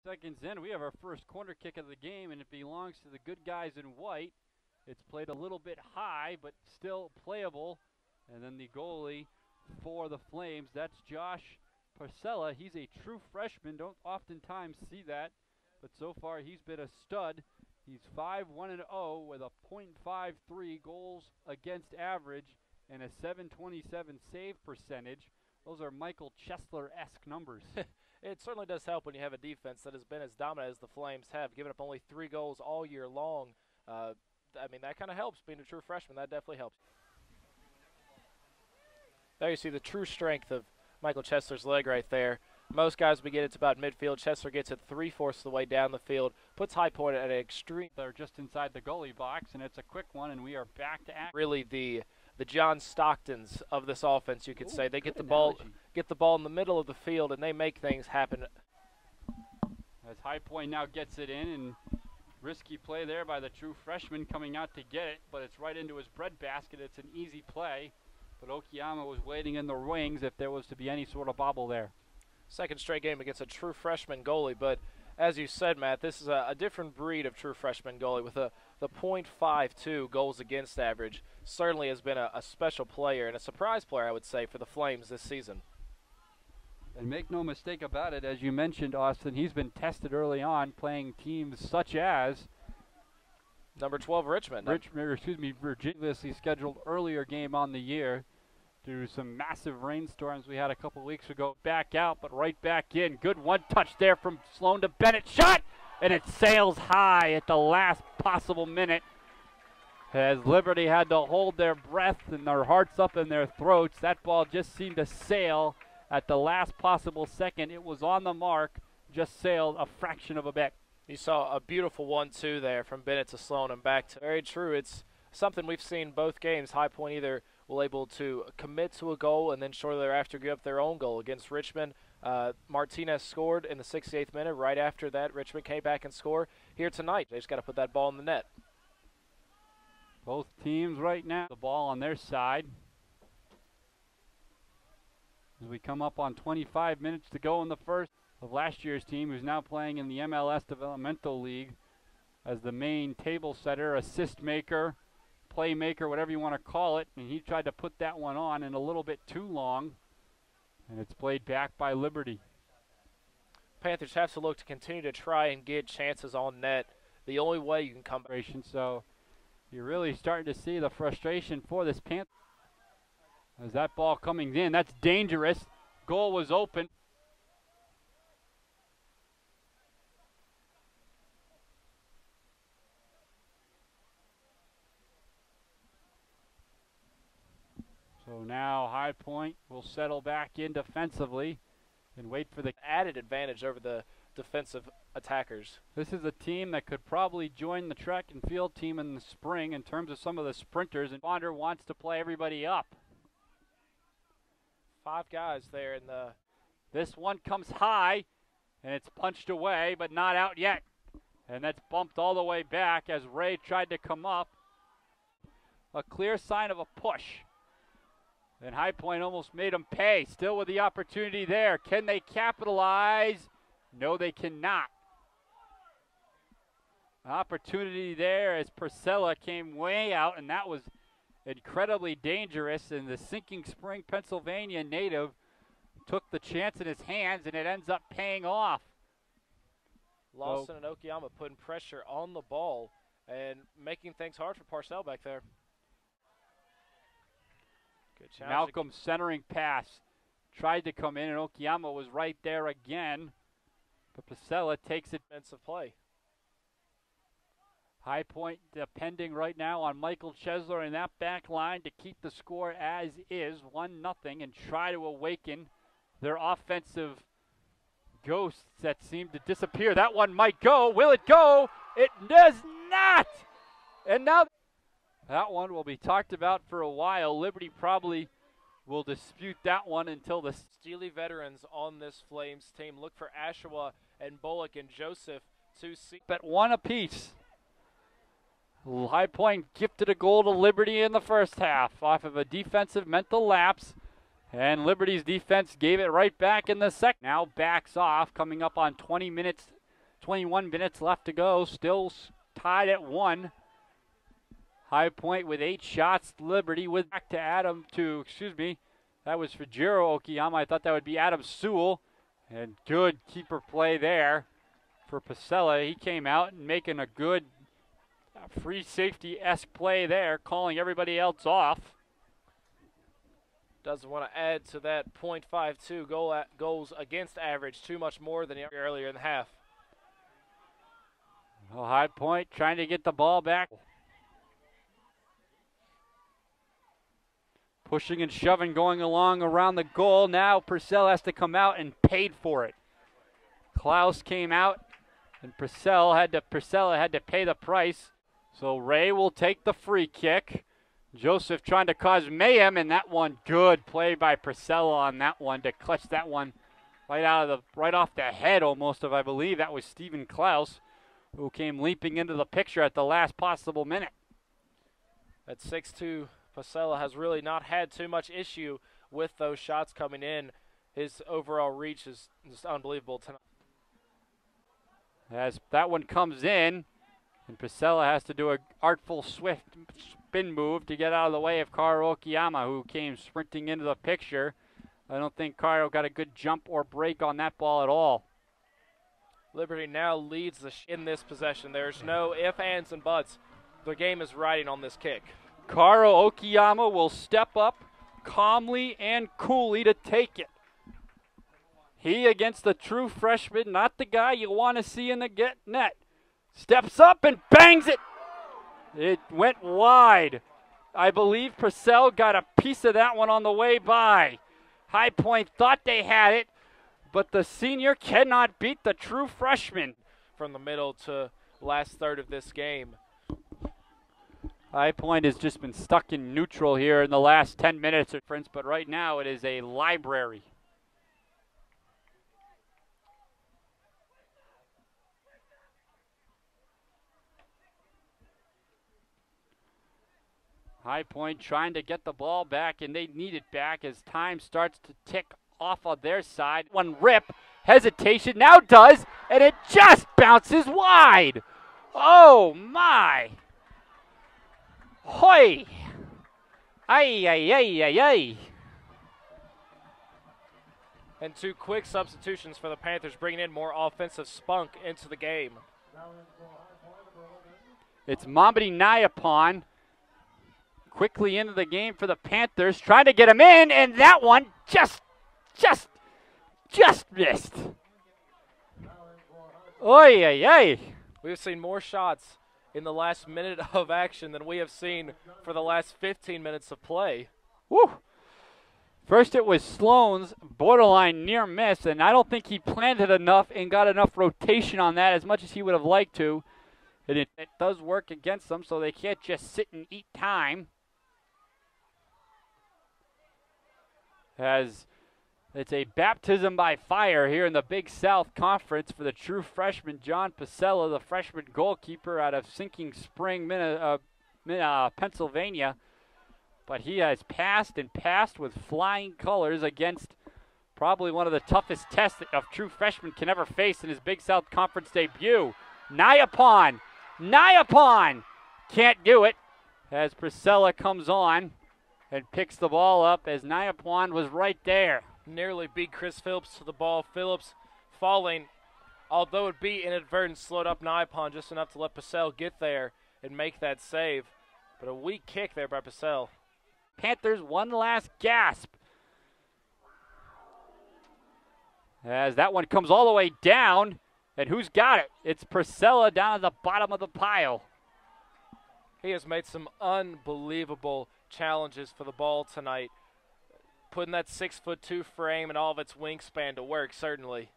Seconds in, we have our first corner kick of the game, and it belongs to the good guys in white. It's played a little bit high, but still playable. And then the goalie for the Flames, that's Josh Pacella. He's a true freshman. Don't oftentimes see that, but so far he's been a stud. He's 5-1-0 with a .53 goals against average and a .727 save percentage. Those are Michael Chesler-esque numbers. It certainly does help when you have a defense that has been as dominant as the Flames have, giving up only 3 goals all year long. I mean, that kind of helps. Being a true freshman, that definitely helps. There you see the true strength of Michael Chesler's leg right there. Most guys we get it's about midfield. Chesler gets it 3/4 of the way down the field, puts High Point at an extreme. They're just inside the goalie box, and it's a quick one, and we are back to act. Really the John Stocktons of this offense, you could say. They get the ball in the middle of the field, and they make things happen. As High Point now gets it in, and risky play there by the true freshman coming out to get it, but it's right into his breadbasket. It's an easy play, but Okiyama was waiting in the wings if there was to be any sort of bobble there. Second straight game against a true freshman goalie, but as you said, Matt, this is a different breed of true freshman goalie with the .52 goals against average. Certainly has been a special player and a surprise player, I would say, for the Flames this season. And make no mistake about it, as you mentioned, Austin, he's been tested early on playing teams such as number 12 Richmond. Virginia's scheduled earlier game on the year due to some massive rainstorms we had a couple weeks ago. Back out, but right back in. Good one touch there from Sloan to Bennett. Shot! And it sails high at the last possible minute. As Liberty had to hold their breath and their hearts up in their throats. That ball just seemed to sail at the last possible second. It was on the mark, just sailed a fraction of a bit. You saw a beautiful 1-2 there from Bennett to Sloan and back to. Very true. It's something we've seen both games. High Point either will able to commit to a goal and then shortly thereafter give up their own goal. Against Richmond, Martinez scored in the 68th minute. Right after that, Richmond came back and scored. Here tonight, they just got to put that ball in the net. Both teams right now, the ball on their side. As we come up on 25 minutes to go in the first of last year's team, who's now playing in the MLS Developmental League as the main table setter, assist maker, playmaker, whatever you want to call it. And he tried to put that one on in a little bit too long, and it's played back by Liberty. Panthers have to look to continue to try and get chances on net. The only way you can come back. So you're really starting to see the frustration for this Panther. As that ball coming in, that's dangerous. Goal was open. So now High Point will settle back in defensively and wait for the added advantage over the defensive attackers. This is a team that could probably join the track and field team in the spring in terms of some of the sprinters, and Bonder wants to play everybody up. 5 guys there in the... This one comes high, and it's punched away, but not out yet. And that's bumped all the way back as Ray tried to come up. A clear sign of a push. And High Point almost made him pay. Still with the opportunity there. Can they capitalize? No, they cannot. Opportunity there as Pacella came way out, and that was incredibly dangerous. And the Sinking Spring, Pennsylvania native took the chance in his hands, and it ends up paying off. Lawson and Okiyama putting pressure on the ball and making things hard for Pacella back there. Malcolm centering pass. Tried to come in, and Okiyama was right there again. But Pacella takes it. Defensive play. High Point depending right now on Michael Chesler and that back line to keep the score as is, 1-0, and try to awaken their offensive ghosts that seem to disappear. That one might go. Will it go? It does not! And now that one will be talked about for a while. Liberty probably will dispute that one until the Steely veterans on this Flames team. Look for Ashawa and Bullock and Joseph to see. But one apiece. High Point gifted a goal to Liberty in the first half off of a defensive mental lapse. And Liberty's defense gave it right back in the second. Now backs off, coming up on 20 minutes 21 minutes left to go. Still tied at 1. High Point with 8 shots. Liberty with back to that was for Jiro Okiyama. I thought that would be Adam Sewell. And good keeper play there for Pacella. He came out and making a good free safety-esque play there, calling everybody else off. Doesn't want to add to that .52 goals against average too much more than earlier in the half. Well, High Point trying to get the ball back. Pushing and shoving going along around the goal. Now Purcell has to come out and paid for it. Klaus came out and Pacella had to pay the price. So Ray will take the free kick. Joseph trying to cause mayhem, and that one good play by Pacella on that one to clutch that one right off the head almost of, I believe that was Stephen Klaus, who came leaping into the picture at the last possible minute. At 6'2", Pacella has really not had too much issue with those shots coming in. His overall reach is just unbelievable tonight. As that one comes in, and Pacella has to do an artful, swift spin move to get out of the way of Karo Okiyama, who came sprinting into the picture. I don't think Karo got a good jump or break on that ball at all. Liberty now leads in this possession. There's no ifs, ands, and buts. The game is riding on this kick. Karo Okiyama will step up calmly and coolly to take it. He against the true freshman, not the guy you want to see in the net. Steps up and bangs it. It went wide. I believe Purcell got a piece of that one on the way by. High Point thought they had it, but the senior cannot beat the true freshman. From the middle to last third of this game. High Point has just been stuck in neutral here in the last 10 minutes, but right now it is a library. High Point trying to get the ball back, and they need it back as time starts to tick off on their side. One rip, hesitation, now does, and it just bounces wide. Oh, my. Hoy. Ay, ay, ay, ay, ay. And 2 quick substitutions for the Panthers, bringing in more offensive spunk into the game. It's Mamadi Nayapon quickly into the game for the Panthers, trying to get him in, and that one just missed. Oy, ay, ay. We've seen more shots in the last minute of action than we have seen for the last 15 minutes of play. Woo. First it was Sloan's borderline near miss, and I don't think he planted enough and got enough rotation on that as much as he would have liked to. And it does work against them, so they can't just sit and eat time. As it's a baptism by fire here in the Big South Conference for the true freshman John Pacella, the freshman goalkeeper out of Sinking Spring, Pennsylvania. But he has passed and passed with flying colors against probably one of the toughest tests that a true freshman can ever face in his Big South Conference debut. Nayapon can't do it as Pacella comes on and picks the ball up as Nayapon was right there. Nearly beat Chris Phillips to the ball. Phillips falling, although it be inadvertent, slowed up Nayapon just enough to let Pacella get there and make that save. But a weak kick there by Pacella. Panthers one last gasp. As that one comes all the way down, and who's got it? It's Pacella down at the bottom of the pile. He has made some unbelievable challenges for the ball tonight, putting that 6'2" frame and all of its wingspan to work, certainly.